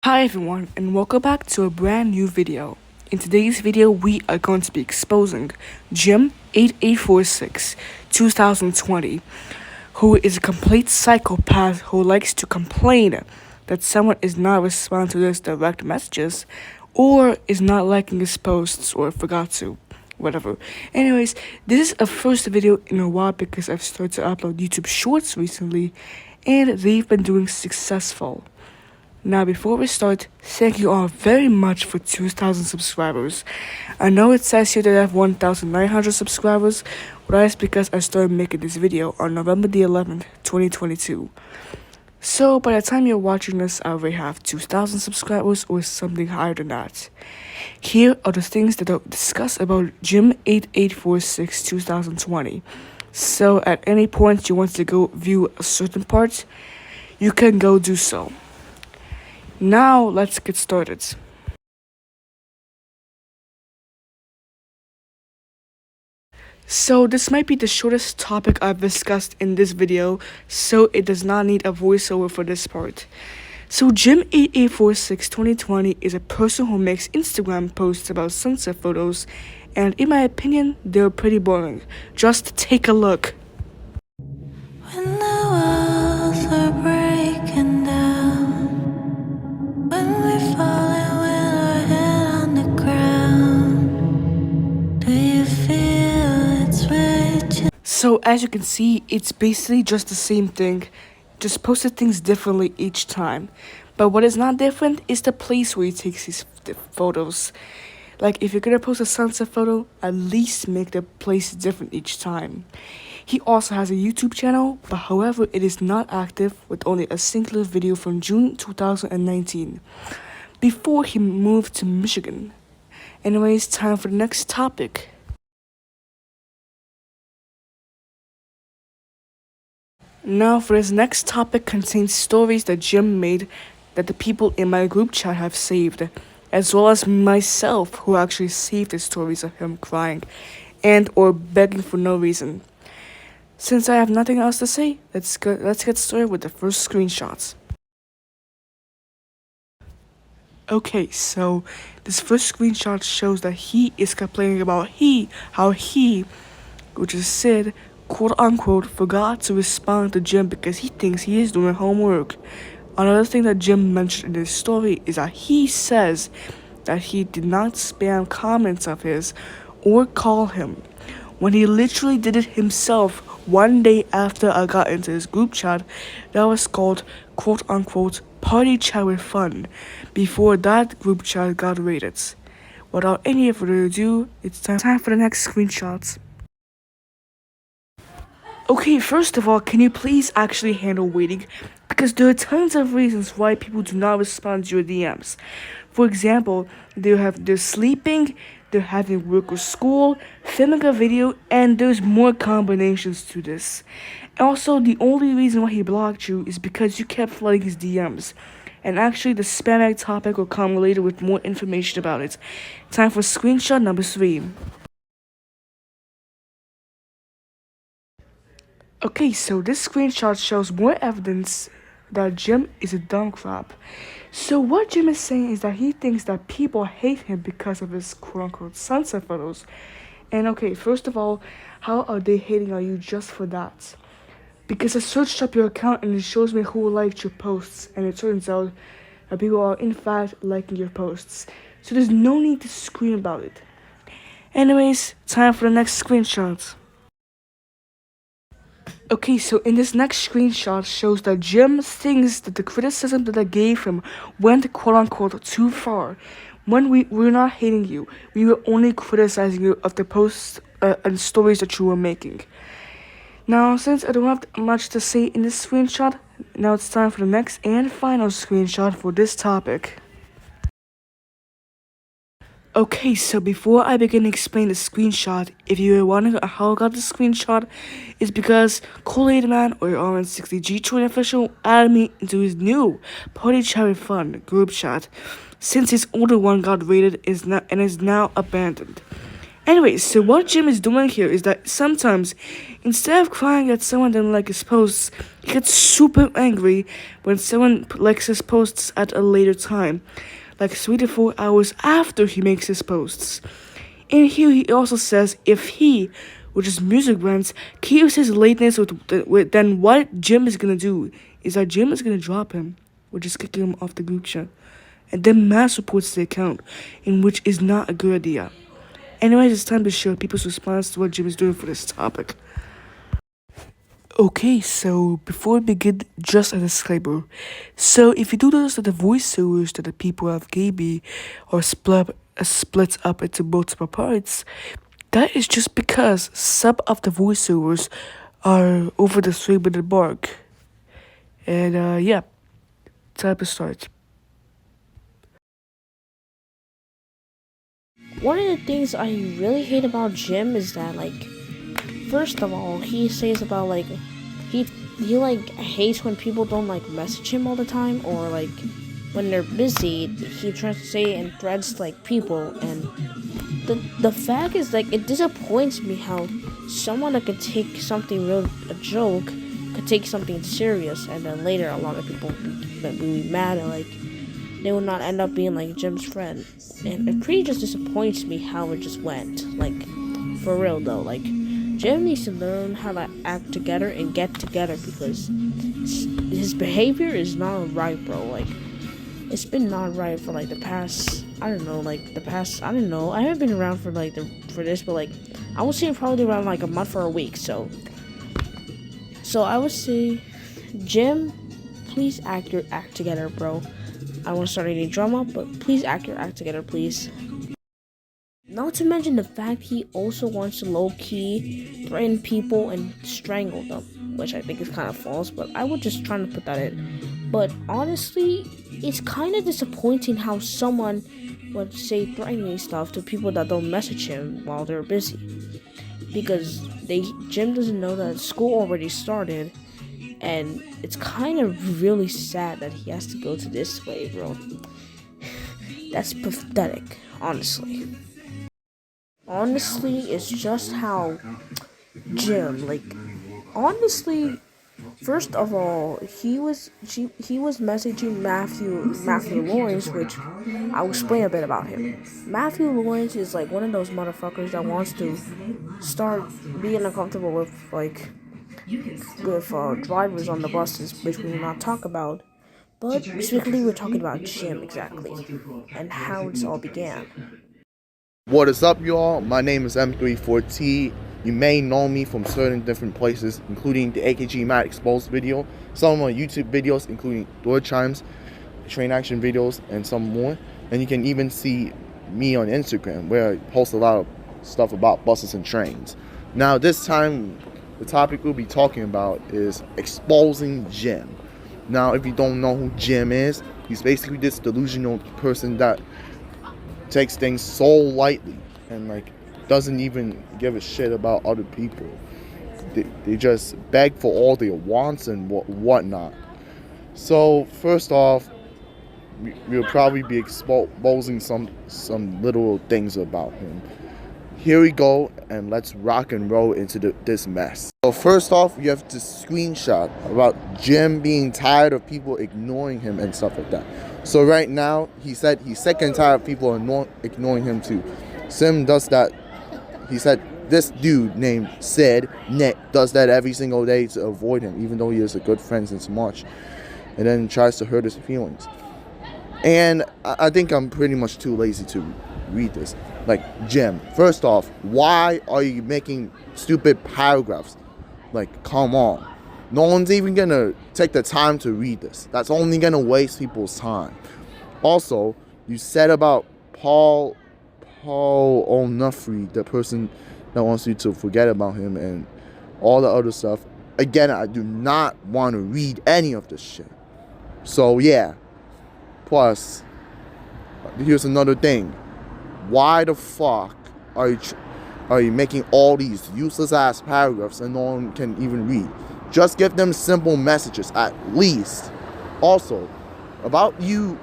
Hi everyone and welcome back to a brand new video. In today's video we are going to be exposing Jim8846 2020, who is a complete psychopath who likes to complain that someone is not responding to his direct messages or is not liking his posts or forgot to. Whatever. Anyways, this is a first video in a while because I've started to upload YouTube Shorts recently and they've been doing successful. Now, before we start, thank you all very much for 2,000 subscribers. I know it says here that I have 1,900 subscribers, but that's because I started making this video on November the 11th, 2022. So, by the time you're watching this, I already have 2,000 subscribers or something higher than that. Here are the things that I'll discuss about Jim8846 2020. So, at any point you want to go view a certain part, you can go do so. Now, let's get started. So, this might be the shortest topic I've discussed in this video, so it does not need a voiceover for this part. So, Jim88462020 is a person who makes Instagram posts about sunset photos, and in my opinion, they're pretty boring. Just take a look. When the walls are breaking down, when we falling with our head on the ground, do you feel it's reaching? So as you can see, it's basically just the same thing, just posted things differently each time. But what is not different is the place where he takes these photos. Like if you're gonna post a sunset photo, at least make the place different each time. He also has a YouTube channel, but however, it is not active with only a singular video from June 2019, before he moved to Michigan. Anyways, time for the next topic. Now for this next topic contains stories that Jim made that the people in my group chat have saved, as well as myself who actually saved the stories of him crying and or begging for no reason. Since I have nothing else to say, let's get started with the first screenshots. Okay, so this first screenshot shows that he is complaining about how he, which is Sid, quote unquote, forgot to respond to Jim because he thinks he is doing homework. Another thing that Jim mentioned in his story is that he says that he did not spam comments of his or call him, when he literally did it himself one day after I got into his group chat that was called quote unquote party chat with fun, before that group chat got raided. Without any further ado, it's time for the next screenshots. Okay, first of all, can you please actually handle waiting? Because there are tons of reasons why people do not respond to your DMs. For example, they're sleeping, they're having work or school, filming a video, and there's more combinations to this. Also, the only reason why he blocked you is because you kept flooding his DMs. And actually, the spam topic will come later with more information about it. Time for screenshot number 3. Okay, so this screenshot shows more evidence that Jim is a dumb crap. So what Jim is saying is that he thinks that people hate him because of his quote-unquote sunset photos. And okay, first of all, how are they hating on you just for that? Because I searched up your account and it shows me who liked your posts, and it turns out that people are in fact liking your posts. So there's no need to scream about it. Anyways, time for the next screenshot. Okay, so in this next screenshot shows that Jim thinks that the criticism that I gave him went quote-unquote too far. When we're not hating you, we were only criticizing you of the posts and stories that you were making. Now, since I don't have much to say in this screenshot, now it's time for the next and final screenshot for this topic. Okay, so before I begin to explain the screenshot, if you were wondering how I got the screenshot, it's because Kool-Aid Man or RN60G20 official added me into his new Party Chat with Fun group chat, since his older one got raided and is now abandoned. Anyway, so what Jim is doing here is that sometimes, instead of crying at someone that like his posts, he gets super angry when someone likes his posts at a later time, like 3 to 4 hours after he makes his posts. And here he also says if he, which is music brands, keeps his lateness then what Jim is gonna do is that Jim is gonna drop him, which is kicking him off the group chat, and then mass reports the account, in which is not a good idea. Anyways, it's time to share people's response to what Jim is doing for this topic. Okay, so before we begin, just a disclaimer. So if you do notice that the voiceovers that the people have gave me are split up into multiple parts, that is just because some of the voiceovers are over the 3 minute mark. And yeah, time to start. One of the things I really hate about Jim is that, like, first of all, he says about, like, he like hates when people don't like message him all the time, or like when they're busy. He tries to say in threads like people, and the fact is, like, it disappoints me how someone that could take something real a joke could take something serious, and then later a lot of people will be mad and like they will not end up being like Jim's friend. And it pretty just disappoints me how it just went. Like, for real though, like, Jim needs to learn how to act together and get together, because his behavior is not right, bro. Like, it's been not right for like the past, I don't know, I haven't been around for like for this, but like, I would say probably around like a month or a week. So I would say, Jim, please act together, bro. I don't want to start any drama, but please act together, please. Not to mention the fact he also wants to low-key threaten people and strangle them, which I think is kind of false, but I was just trying to put that in. But honestly, it's kind of disappointing how someone would say threatening stuff to people that don't message him while they're busy. Because Jim doesn't know that school already started, and it's kind of really sad that he has to go to this way, bro. That's pathetic, honestly. Honestly, it's just how Jim, like, honestly, first of all, he was messaging Matthew Lawrence, which I'll explain a bit about him. Matthew Lawrence is like one of those motherfuckers that wants to start being uncomfortable with drivers on the buses, which we will not talk about. But specifically, we're talking about Jim exactly and how this all began. What is up, y'all? My name is M34T. You may know me from certain different places, including the AKG Matt Exposed video, some of my YouTube videos, including door chimes, train action videos, and some more. And you can even see me on Instagram, where I post a lot of stuff about buses and trains. Now, this time, the topic we'll be talking about is exposing Jim. Now, if you don't know who Jim is, he's basically this delusional person that takes things so lightly and like doesn't even give a shit about other people. They just beg for all their wants and whatnot. So first off, we'll probably be exposing some little things about him. Here we go, and let's rock and roll into this mess. So first off, you have to screenshot about Jim being tired of people ignoring him and stuff like that. So right now, he said he's sick and tired of people ignoring him too. Sim does that. He said this dude named Sid, Nick, does that every single day to avoid him, even though he is a good friend since March, and then tries to hurt his feelings. And I think I'm pretty much too lazy to read this. Like, Jim, first off, why are you making stupid paragraphs? Like, come on. No one's even gonna take the time to read this. That's only gonna waste people's time. Also, you said about Paul O'Nuffrey, the person that wants you to forget about him and all the other stuff. Again, I do not want to read any of this shit. So yeah. Plus, here's another thing. Why the fuck are you making all these useless ass paragraphs and no one can even read? Just give them simple messages at least. Also, about you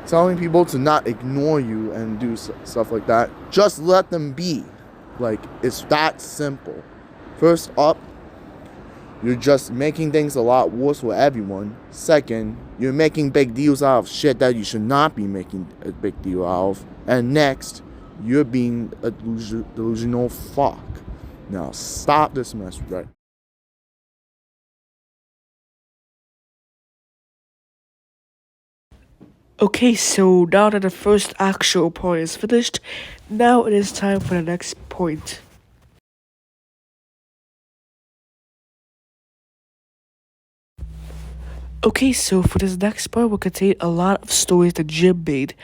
telling people to not ignore you and do stuff like that, just let them be. Like, it's that simple. First up, you're just making things a lot worse for everyone. Second, you're making big deals out of shit that you should not be making a big deal out of. And next, you're being a delusional fuck. Now stop this mess right. Okay, so now that the first actual point is finished, now it is time for the next point. Okay, so for this next part will contain a lot of stories that Jim made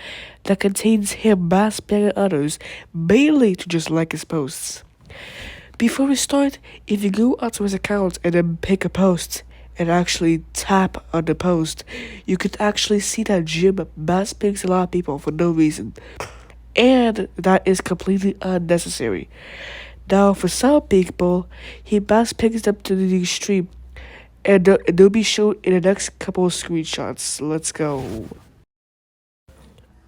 that contains him mass-spamming others, mainly to just like his posts. Before we start, if you go onto his account and then pick a post and actually tap on the post, you could actually see that Jim mass-spamming a lot of people for no reason. And that is completely unnecessary. Now, for some people, he mass-pings them to the extreme, and they'll be shown in the next couple of screenshots. Let's go.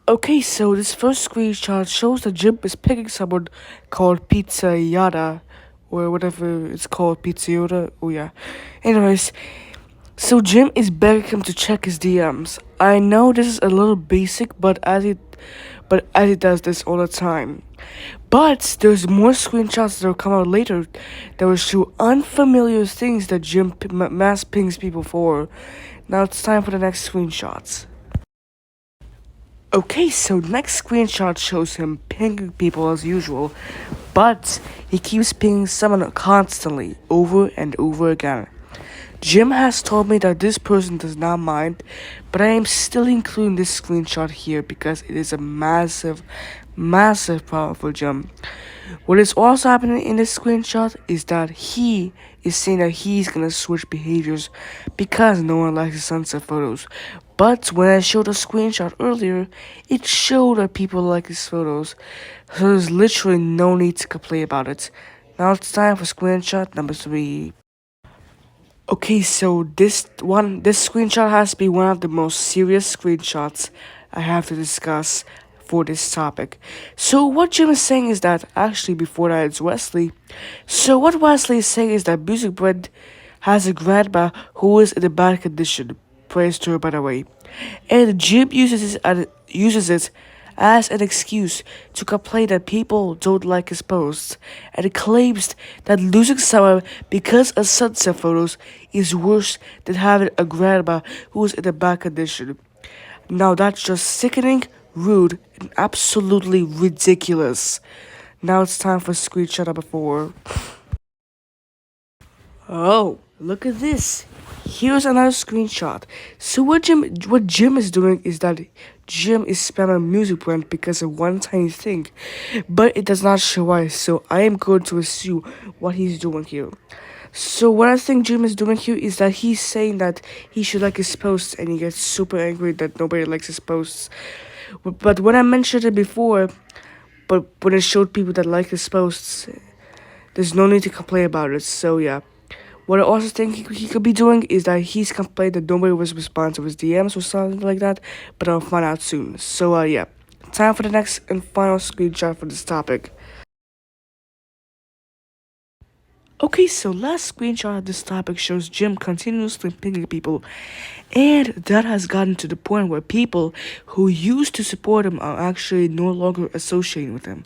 Okay, so this first screenshot shows that Jim is picking someone called Pizza Yada, or whatever it's called, Pizza Yoda. Oh yeah. Anyways, so Jim is begging him to check his DMs. I know this is a little basic, but as he does this all the time. But there's more screenshots that will come out later that will show unfamiliar things that Jim mass pings people for. Now it's time for the next screenshots. Okay, so next screenshot shows him pinging people as usual, but he keeps pinging someone constantly, over and over again. Jim has told me that this person does not mind, but I am still including this screenshot here because it is a massive problem for Jim. What is also happening in this screenshot is that he is saying that he's gonna switch behaviors because no one likes his sunset photos. But when I showed a screenshot earlier, it showed that people like his photos. So there's literally no need to complain about it. Now it's time for screenshot number 3. Okay, so this screenshot has to be one of the most serious screenshots I have to discuss for this topic. So what Jim is saying is that, actually before that it's Wesley. So what Wesley is saying is that Music Bread has a grandma who is in a bad condition. Praise to her, by the way. And Jim uses it as an excuse to complain that people don't like his posts, and claims that losing someone because of sunset photos is worse than having a grandma who is in a bad condition. Now that's just sickening, rude, and absolutely ridiculous. Now it's time for screenshot number 4. Oh, look at this. Here's another screenshot. So what Jim is doing is that Jim is spamming Music Brand because of one tiny thing, but it does not show why, so I am going to assume what he's doing here. So what I think Jim is doing here is that he's saying that he should like his posts, and he gets super angry that nobody likes his posts. But when I mentioned it before, but when it showed people that like his posts, there's no need to complain about it, so yeah. What I also think he could be doing is that he's complained that nobody was responding to his DMs or something like that, but I'll find out soon. So yeah, time for the next and final screenshot for this topic. Okay, so last screenshot of this topic shows Jim continuously pinging people, and that has gotten to the point where people who used to support him are actually no longer associating with him.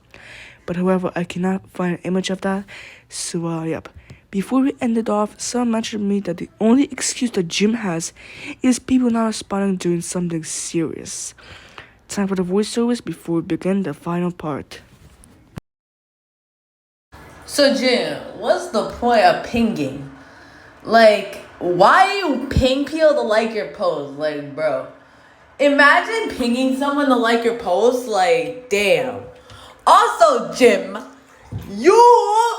But however, I cannot find an image of that, so yep. Before we end it off, someone mentioned to me that the only excuse that Jim has is people not responding during something serious. Time for the voiceovers before we begin the final part. So Jim, what's the point of pinging? Like, why do you ping people to like your post? Like, bro, imagine pinging someone to like your post. Like, damn. Also, Jim, you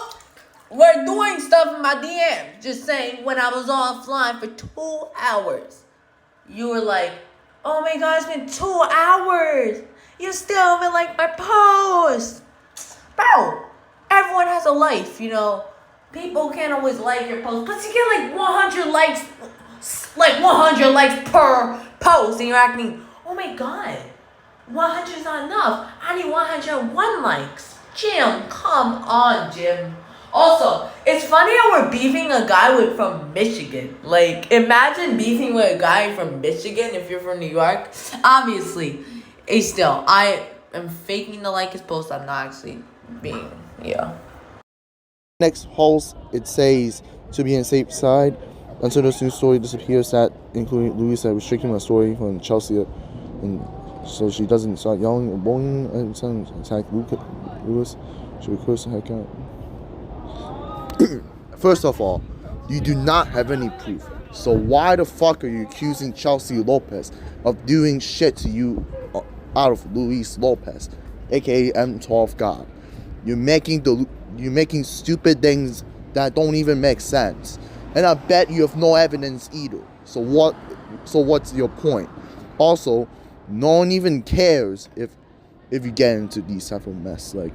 were doing stuff in my DM. Just saying, when I was offline for 2 hours, you were like, oh my god, it's been 2 hours. You still haven't liked my post. Bro, everyone has a life, you know. People can't always like your post. But you get like 100 likes per post. And you're acting, oh my god, 100 is not enough. I need 101 likes. Jim, come on, Jim. Also, it's funny how we're beefing a guy from Michigan. Like, imagine beefing with a guy from Michigan if you're from New York. Obviously, still, I am faking to like his post. I'm not actually being, yeah. Next host, it says to be on the safe side until this news story disappears. That including Louise that restricting my story from Chelsea, and so she doesn't start yelling or bullying and attack Louis. She would curse the heck out. First of all, you do not have any proof. So why the fuck are you accusing Chelsea Lopez of doing shit to you out of Luis Lopez, aka M12 God? You're making stupid things that don't even make sense, and I bet you have no evidence either. So what's your point? Also, no one even cares if you get into these type of mess. Like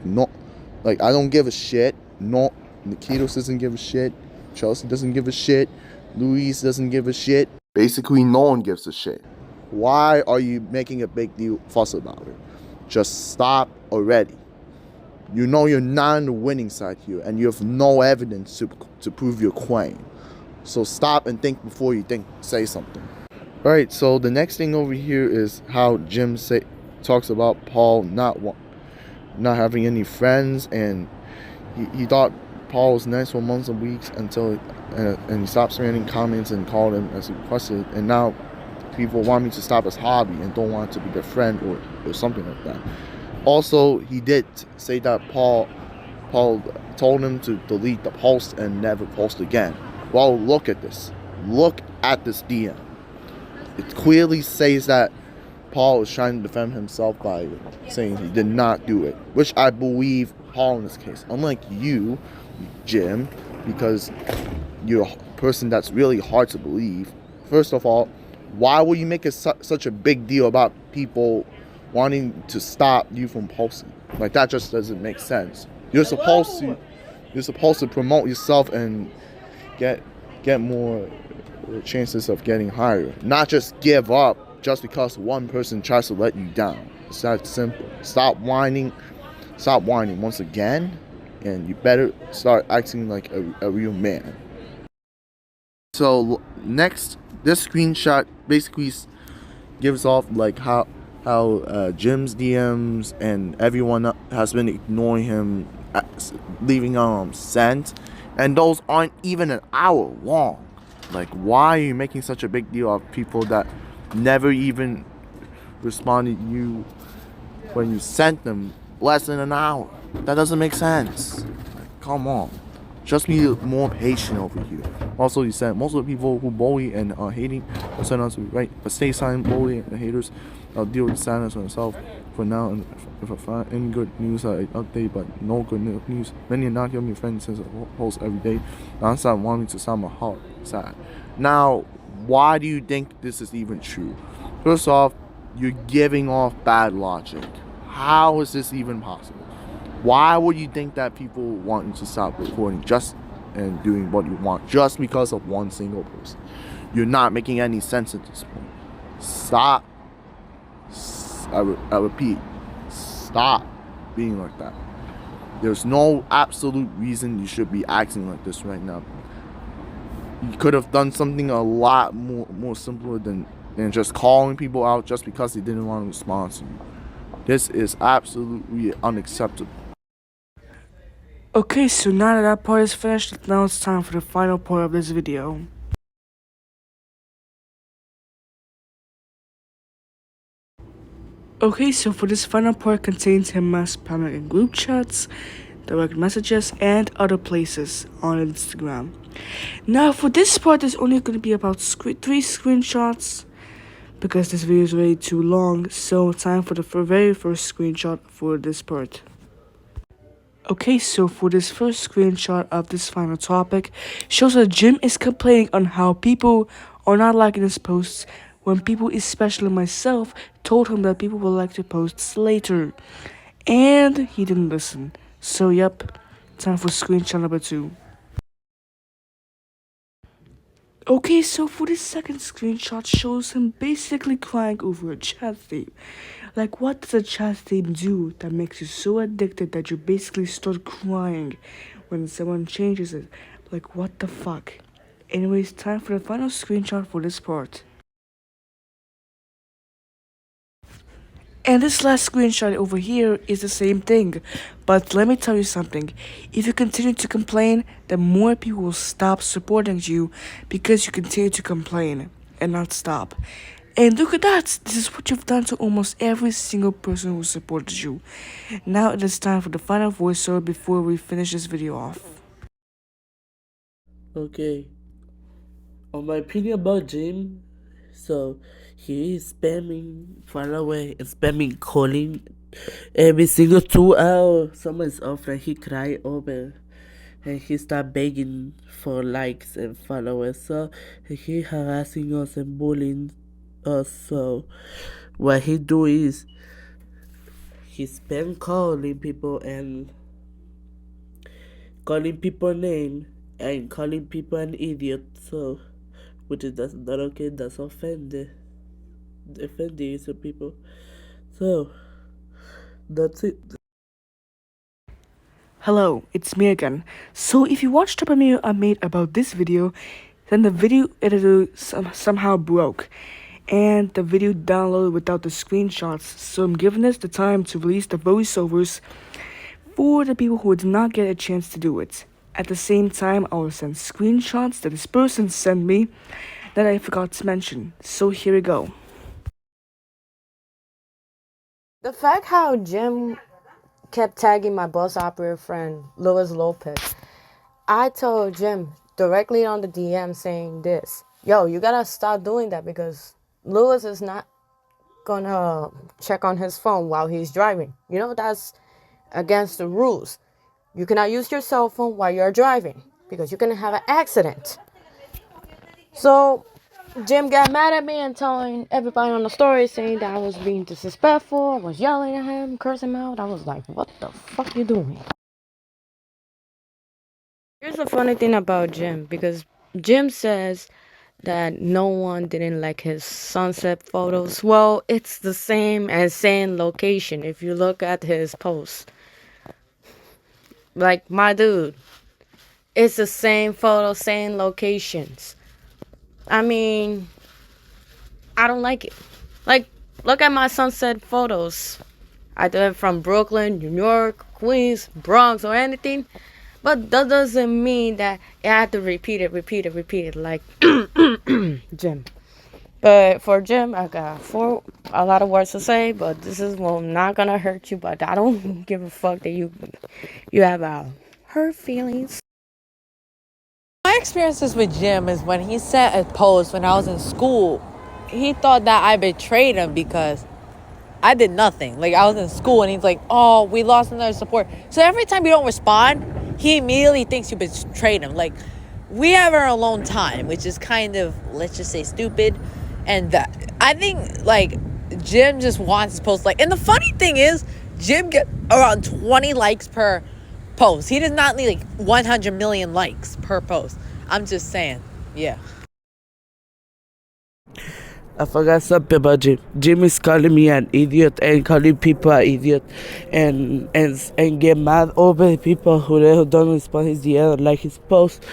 I don't give a shit. No, Nikitos doesn't give a shit. Chelsea doesn't give a shit. Luis doesn't give a shit. Basically, no one gives a shit. Why are you making a big deal fuss about it? Just stop already. You know you're not on the winning side here, and you have no evidence to prove your claim. So stop and think before you say something. Alright, so the next thing over here is how Jim talks about Paul not having any friends, and he thought Paul was nice for months and weeks until and he stopped spamming comments and called him as he requested, and now people want me to stop his hobby and don't want to be their friend or something like that. Also, he did say that Paul told him to delete the post and never post again. Well, look at this. Look at this DM. It clearly says that Paul is trying to defend himself by saying he did not do it, which I believe Paul in this case. Unlike you, Jim, because you're a person that's really hard to believe. First of all, why would you make such a big deal about people wanting to stop you from posting? Like, that just doesn't make sense. You're supposed to promote yourself and get more chances of getting higher, not just give up just because one person tries to let you down. It's that simple. Stop whining once again, and you better start acting like a real man. So next, this screenshot basically gives off like how Jim's DMs and everyone has been ignoring him, leaving sent, and those aren't even an hour long. Like, why are you making such a big deal of people that never even responded to you when you sent them less than an hour? That doesn't make sense. Like, come on. Just be more patient over here. Also, he said most of the people who bully and are hating are sent on to right, but stay silent, bully and haters. I'll deal with the sadness myself for now. And if I find any good news, I update, but no good news. Many are not giving me friends since I post every day. I'm starting wanting to sound my heart sad. Now, why do you think this is even true? First off, you're giving off bad logic. How is this even possible? Why would you think that people want you to stop recording and doing what you want just because of one single person? You're not making any sense at this point. Stop. I repeat, stop being like that. There's no absolute reason you should be acting like this right now. You could have done something a lot more simpler than just calling people out just because they didn't want to respond to you. This is absolutely unacceptable. Okay, so now that part is finished, now it's time for the final part of this video. Okay, so for this final part contains him spamming in group chats, direct messages, and other places on Instagram. Now for this part, there's only going to be about 3 screenshots because this video is way too long, so time for the very first screenshot for this part. Okay, so for this first screenshot of this final topic, shows that Jim is complaining on how people are not liking his posts when people, especially myself, told him that people will like the posts later. And he didn't listen. So yep, time for screenshot number 2. Okay, so for this second screenshot shows him basically crying over a chat theme. Like, what does a chat theme do that makes you so addicted that you basically start crying when someone changes it? Like, what the fuck? Anyways, time for the final screenshot for this part. And this last screenshot over here is the same thing. But let me tell you something. If you continue to complain, then more people will stop supporting you because you continue to complain and not stop. And look at that. This is what you've done to almost every single person who supported you. Now it is time for the final voiceover before we finish this video off. Okay. On my opinion about Jim, so he is spamming far away and spamming calling every single 2 hours. Someone's off and he cry over and he start begging for likes and followers. So he harassing us and bullying us. So what he do is he spam calling people and calling people name and calling people an idiot. So which is that's not okay, that's offending some people. So that's it. Hello, it's me again. So if you watched the premiere I made about this video, then the video editor somehow broke and the video downloaded without the screenshots, so I'm giving this the time to release the voiceovers for the people who did not get a chance to do it. At the same time, I will send screenshots that this person sent me that I forgot to mention. So here we go. The fact how Jim kept tagging my bus operator friend, Luis Lopez, I told Jim directly on the DM saying this, yo, you gotta stop doing that because Luis is not gonna check on his phone while he's driving. You know, that's against the rules. You cannot use your cell phone while you're driving because you can have an accident. So Jim got mad at me and telling everybody on the story saying that I was being disrespectful. I was yelling at him, cursing him out. I was like, what the fuck you doing? Here's the funny thing about Jim, because Jim says that no one didn't like his sunset photos. Well, it's the same as saying location if you look at his posts. Like, my dude, it's the same photo, same locations. I mean, I don't like it. Like, look at my sunset photos. I do it from Brooklyn, New York, Queens, Bronx, or anything. But that doesn't mean that I have to repeat it like Jim. But for Jim, I got a lot of words to say, but this is not gonna hurt you. But I don't give a fuck that you have hurt feelings. My experiences with Jim is when he sent a post when I was in school, he thought that I betrayed him because I did nothing. Like, I was in school and he's like, oh, we lost another support. So every time you don't respond, he immediately thinks you betrayed him. Like, we have our alone time, which is kind of, let's just say, stupid. And I think, like, Jim just wants his post like. And the funny thing is, Jim gets around 20 likes per post. He does not need like 100 million likes per post. I'm just saying, yeah. I forgot something about Jim. Jim is calling me an idiot and calling people an idiot and get mad over people who don't respond his DM like his post.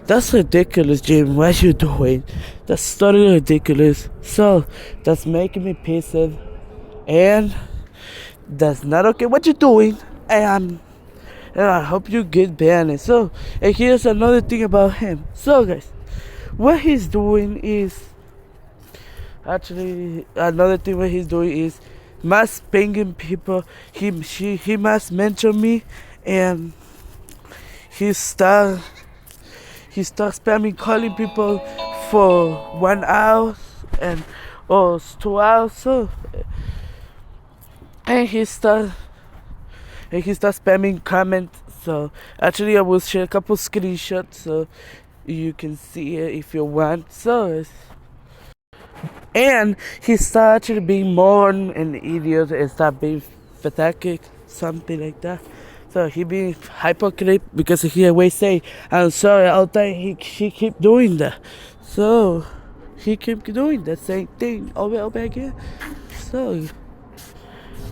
That's ridiculous, Jim. What you doing? That's totally ridiculous. So that's making me pissed and that's not okay what you're doing. And I hope you get banned. So, and here's another thing about him. So guys, what he's doing is actually, another thing what he's doing is mass pinging people. He must mention me, and he start spamming calling people for 1 hour or 2 hours. So, and he start spamming comments. So actually, I will share a couple screenshots so you can see it if you want. So. And he started being more an idiot and start being pathetic, something like that. So he being hypocrite because he always say, I'm sorry, all the time he keep doing that. So he kept doing the same thing over again. So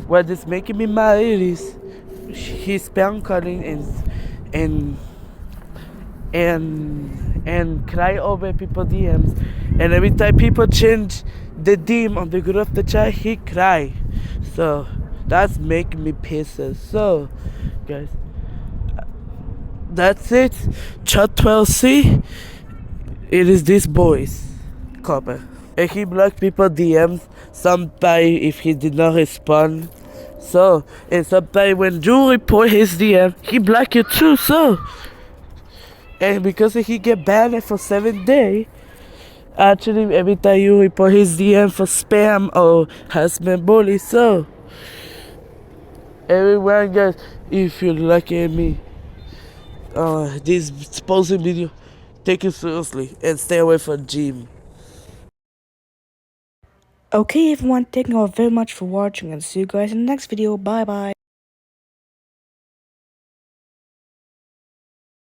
what is making me mad is he's spam calling and and cry over people DMs, and every time people change the DM on the group of the chat, he cry. So that's making me pissed. So guys, that's it. Chat 12C. It is this boy's cover. And he blocked people DMs sometimes if he did not respond. So, and sometimes when you report his DM, he block you too. So, and because he get banned for 7 days, actually every time you report his DM for spam or harassment bully. So, everyone guys, if you're looking me, this exposing video, take it seriously and stay away from Jim. Okay, everyone, thank you all very much for watching, and see you guys in the next video. Bye bye.